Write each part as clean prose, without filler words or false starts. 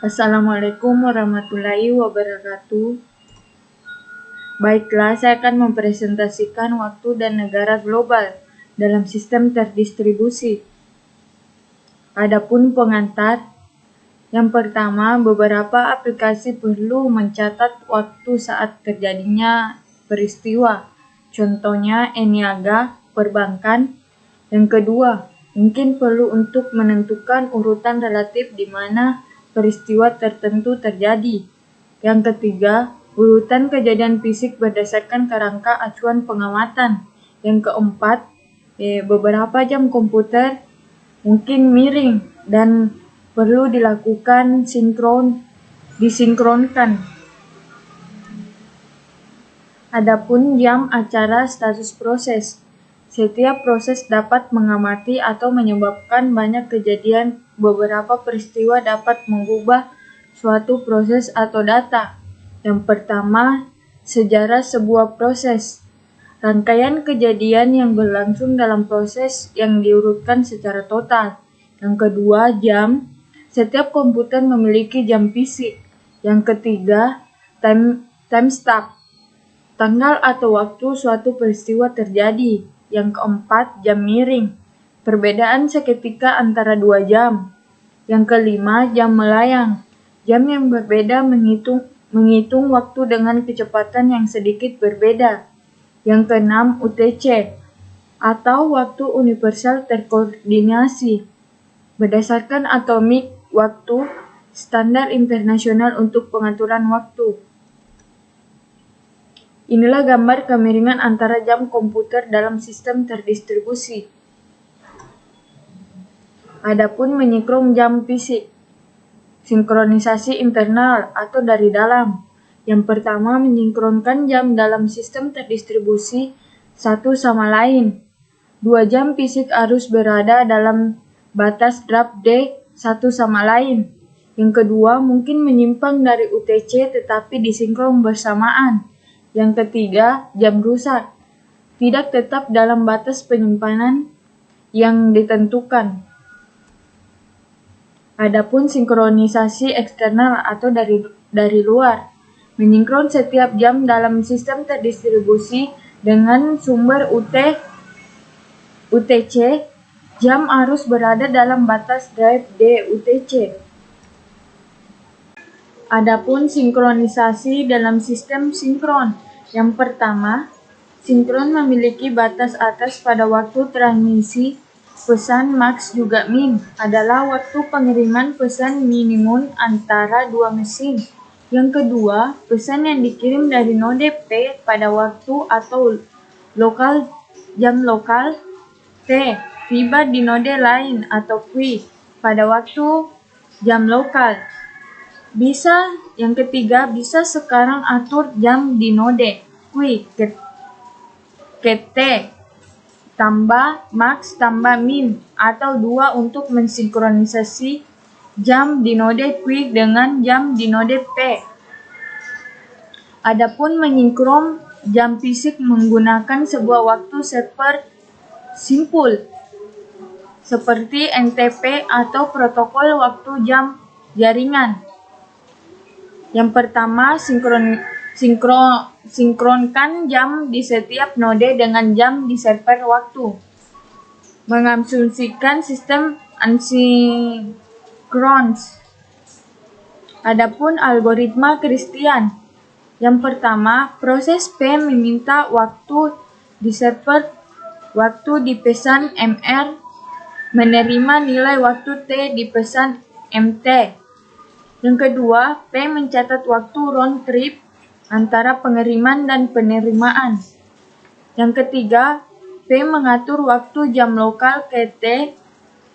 Assalamualaikum warahmatullahi wabarakatuh. Baiklah, saya akan mempresentasikan waktu dan negara global dalam sistem terdistribusi. Adapun pengantar, yang pertama, beberapa aplikasi perlu mencatat waktu saat terjadinya peristiwa. Contohnya e-niaga, perbankan. Yang kedua, mungkin perlu untuk menentukan urutan relatif di mana peristiwa tertentu terjadi. Yang ketiga, urutan kejadian fisik berdasarkan kerangka acuan pengamatan. Yang keempat, beberapa jam komputer mungkin miring dan perlu dilakukan disinkronkan. Adapun jam acara status proses. Setiap proses dapat mengamati atau menyebabkan banyak kejadian. Beberapa peristiwa dapat mengubah suatu proses atau data. Yang pertama, sejarah sebuah proses. Rangkaian kejadian yang berlangsung dalam proses yang diurutkan secara total. Yang kedua, jam. Setiap komputer memiliki jam fisik. Yang ketiga, timestamp. Tanggal atau waktu suatu peristiwa terjadi. Yang keempat, jam miring. Perbedaan seketika antara dua jam. Yang kelima, jam melayang. Jam yang berbeda menghitung waktu dengan kecepatan yang sedikit berbeda. Yang keenam, UTC atau waktu universal terkoordinasi. Berdasarkan atomic waktu, standar internasional untuk pengaturan waktu. Inilah gambar kemiringan antara jam komputer dalam sistem terdistribusi. Adapun menyikron jam fisik. Sinkronisasi internal atau dari dalam. Yang pertama, menyinkronkan jam dalam sistem terdistribusi satu sama lain. Dua jam fisik harus berada dalam batas draft D satu sama lain. Yang kedua, mungkin menyimpang dari UTC tetapi disinkron bersamaan. Yang ketiga, jam rusak. Tidak tetap dalam batas penyimpanan yang ditentukan. Adapun sinkronisasi eksternal atau dari luar. Menyinkron setiap jam dalam sistem terdistribusi dengan sumber UTC, jam harus berada dalam batas drive D UTC. Adapun sinkronisasi dalam sistem sinkron. Yang pertama, sinkron memiliki batas atas pada waktu transmisi pesan max juga min adalah waktu pengiriman pesan minimum antara dua mesin. Yang kedua, pesan yang dikirim dari node P pada waktu atau jam lokal T tiba di node lain atau Q pada waktu jam lokal. Yang ketiga, bisa sekarang atur jam di node Q ke T tambah max tambah min atau 2 untuk mensinkronisasi jam di node Q dengan jam di node P. Adapun menyinkron jam fisik menggunakan sebuah waktu server simpul seperti NTP atau protokol waktu jam jaringan. Yang pertama, sinkronkan jam di setiap node dengan jam di server waktu. Mengasumsikan sistem asinkron. Adapun algoritma Christian. Yang pertama, proses P meminta waktu di server waktu di pesan MR menerima nilai waktu T di pesan MT. Yang kedua, P mencatat waktu round trip antara pengiriman dan penerimaan. Yang ketiga, P mengatur waktu jam lokal ke T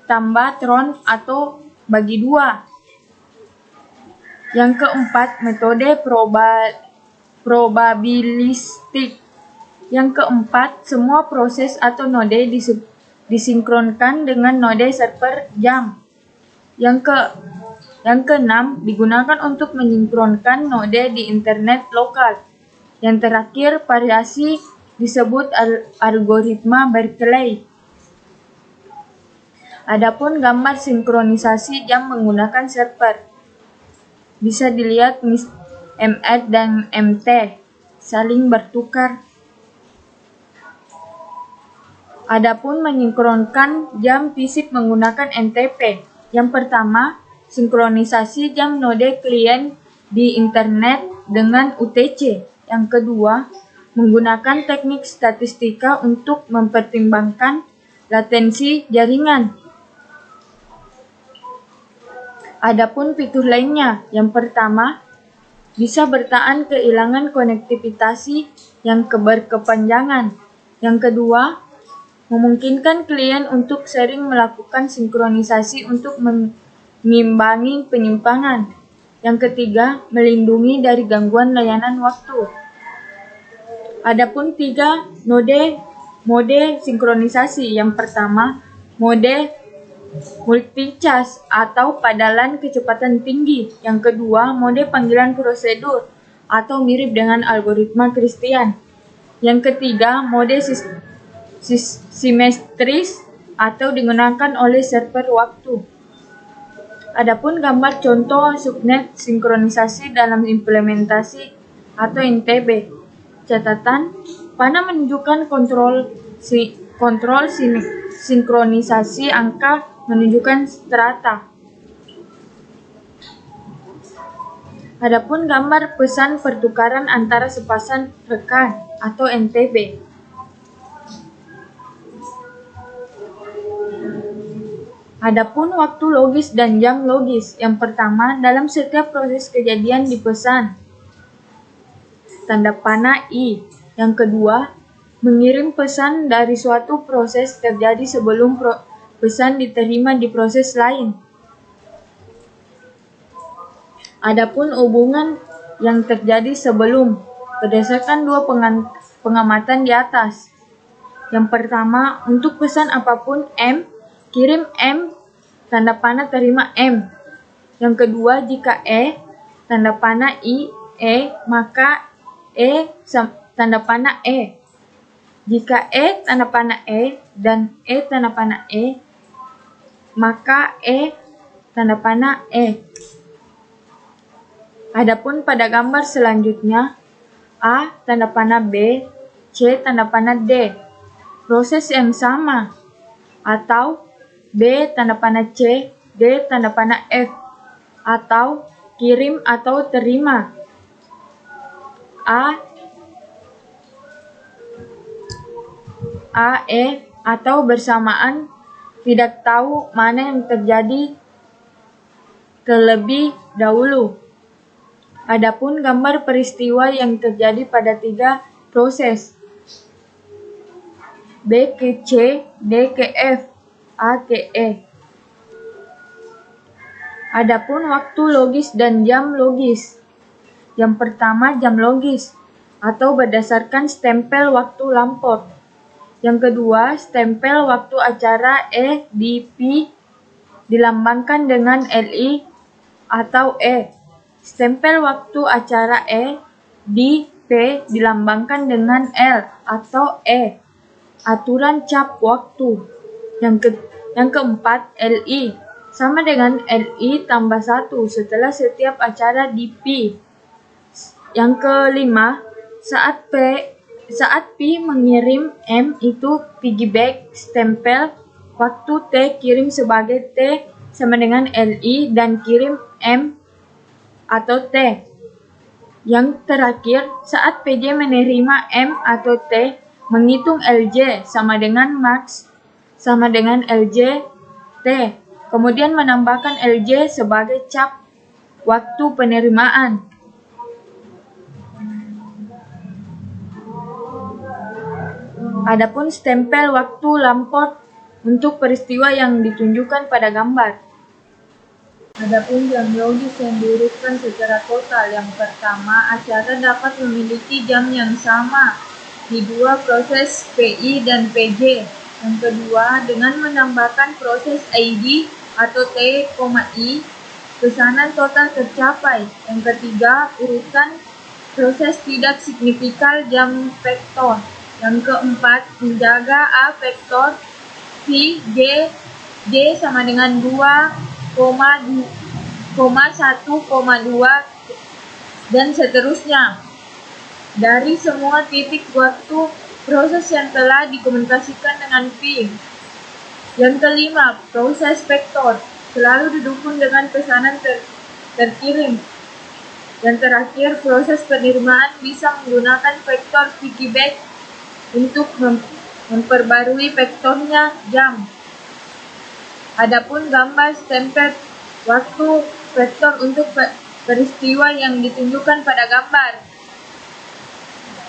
tambah tron atau bagi 2. Yang keempat, metode probabilistik. Yang keempat, semua proses atau node disinkronkan dengan node server jam. Yang keenam, digunakan untuk menyinkronkan node di internet lokal. Yang terakhir, variasi disebut algoritma Berkeley. Adapun gambar sinkronisasi jam menggunakan server. bisa dilihat MR dan MT saling bertukar. Adapun mensinkronkan jam fisik menggunakan NTP. Yang pertama, sinkronisasi jam node klien di internet dengan UTC. Yang kedua, menggunakan teknik statistika untuk mempertimbangkan latensi jaringan. Adapun fitur lainnya, yang pertama, bisa bertahan kehilangan konektivitas yang berkepanjangan. Yang kedua, memungkinkan klien untuk sering melakukan sinkronisasi untuk mengimbangi penyimpangan. Yang ketiga, melindungi dari gangguan layanan waktu. Adapun 3 mode sinkronisasi. Yang pertama, mode multicast atau padalan kecepatan tinggi. Yang kedua, mode panggilan prosedur atau mirip dengan algoritma Christian. Yang ketiga, mode simetris atau digunakan oleh server waktu. Adapun gambar contoh subnet sinkronisasi dalam implementasi atau NTB. Catatan, panah menunjukkan kontrol sinkronisasi, angka menunjukkan strata. Adapun gambar pesan pertukaran antara sepasang rekan atau NTB. Adapun waktu logis dan jam logis. Yang pertama, dalam setiap proses kejadian di pesan, tanda panah I. Yang kedua, mengirim pesan dari suatu proses terjadi sebelum pesan diterima di proses lain. Adapun hubungan yang terjadi sebelum, berdasarkan 2 pengamatan di atas. Yang pertama, untuk pesan apapun M, kirim M, tanda panah terima M. Yang kedua, jika E, tanda panah I, E, maka E, tanda panah E. Jika E, tanda panah E, dan E, tanda panah E, maka E, tanda panah E. Adapun pada gambar selanjutnya, A, tanda panah B, C, tanda panah D. Proses yang sama. Atau B, tanda panah C, D, tanda panah F. Atau kirim atau terima. A, E, atau bersamaan, tidak tahu mana yang terjadi terlebih dahulu. Adapun gambar peristiwa yang terjadi pada 3 proses, B ke C, D ke F, A ke E. Adapun waktu logis dan jam logis. Yang pertama, jam logis atau berdasarkan stempel waktu lampor. Yang kedua, stempel waktu acara E di P dilambangkan dengan LI atau E. Stempel waktu acara E di P dilambangkan dengan L atau E. Aturan cap waktu. Yang keempat, LI sama dengan LI tambah 1 setelah setiap acara di P. Yang kelima, saat P mengirim M itu piggyback stempel waktu T kirim sebagai T sama dengan LI dan kirim M atau T. Yang terakhir, saat PJ menerima M atau T, menghitung LJ sama dengan max sama dengan LJ T. Kemudian menambahkan LJ sebagai cap waktu penerimaan. Adapun stempel waktu lampor untuk peristiwa yang ditunjukkan pada gambar. Adapun jam logis yang diurutkan secara total. Yang pertama, acara dapat memiliki jam yang sama di 2 proses PI dan PJ. Yang kedua, dengan menambahkan proses ID atau T, I, pesanan total tercapai. Yang ketiga, urutan proses tidak signifikan jam vektor. Yang keempat, menjaga A vektor V J sama dengan 2,2 1,2, dan seterusnya. Dari semua titik waktu proses yang telah dikomunikasikan dengan P. Yang kelima, proses vektor selalu didukung dengan pesanan terkirim. Yang terakhir, proses penerimaan bisa menggunakan vektor piggyback untuk memperbarui vektornya jam. Adapun gambar stempel waktu vektor untuk peristiwa yang ditunjukkan pada gambar.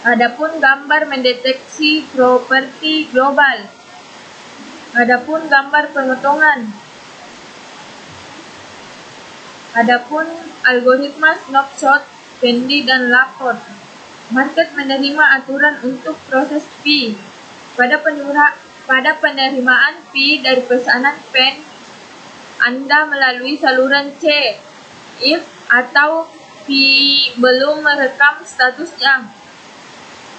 Adapun gambar mendeteksi properti global. Adapun gambar pemotongan. Adapun algoritma snapshot, Pendi dan Laporte. Market menerima aturan untuk proses P. Pada penerimaan P dari pesanan pen, Anda melalui saluran C. If atau P belum merekam statusnya,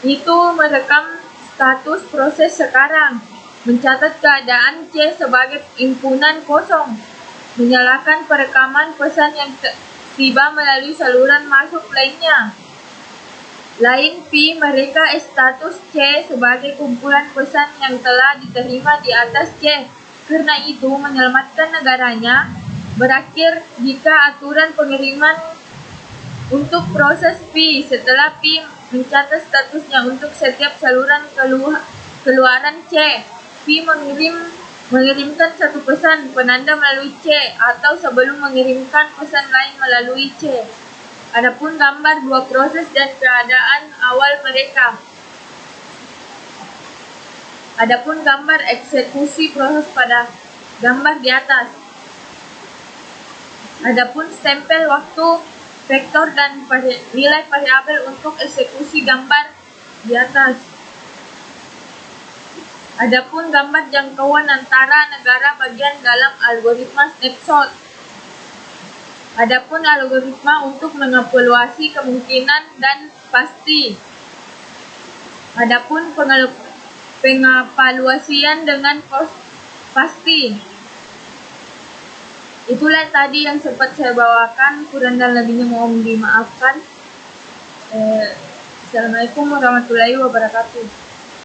itu merekam status proses sekarang, mencatat keadaan C sebagai impunan kosong, menyalakan perekaman pesan yang tiba melalui saluran masuk lainnya. Lain P mereka status C sebagai kumpulan pesan yang telah diterima di atas C. Karena itu, menyelamatkan negaranya berakhir jika aturan pengiriman untuk proses P setelah P mencatat statusnya untuk setiap saluran keluaran C. P mengirimkan satu pesan penanda melalui C atau sebelum mengirimkan pesan lain melalui C. Adapun gambar dua proses dan keadaan awal mereka. Adapun gambar eksekusi proses pada gambar di atas. Adapun stempel waktu, vektor dan nilai variabel untuk eksekusi gambar di atas. Adapun gambar jangkauan antara negara bagian dalam algoritma snapshot. Adapun algoritma untuk mengevaluasi kemungkinan dan pasti. Adapun pengevaluasian dengan pasti. Itulah tadi yang sempat saya bawakan, kurang dan lebihnya mohon dimaafkan. Assalamualaikum warahmatullahi wabarakatuh.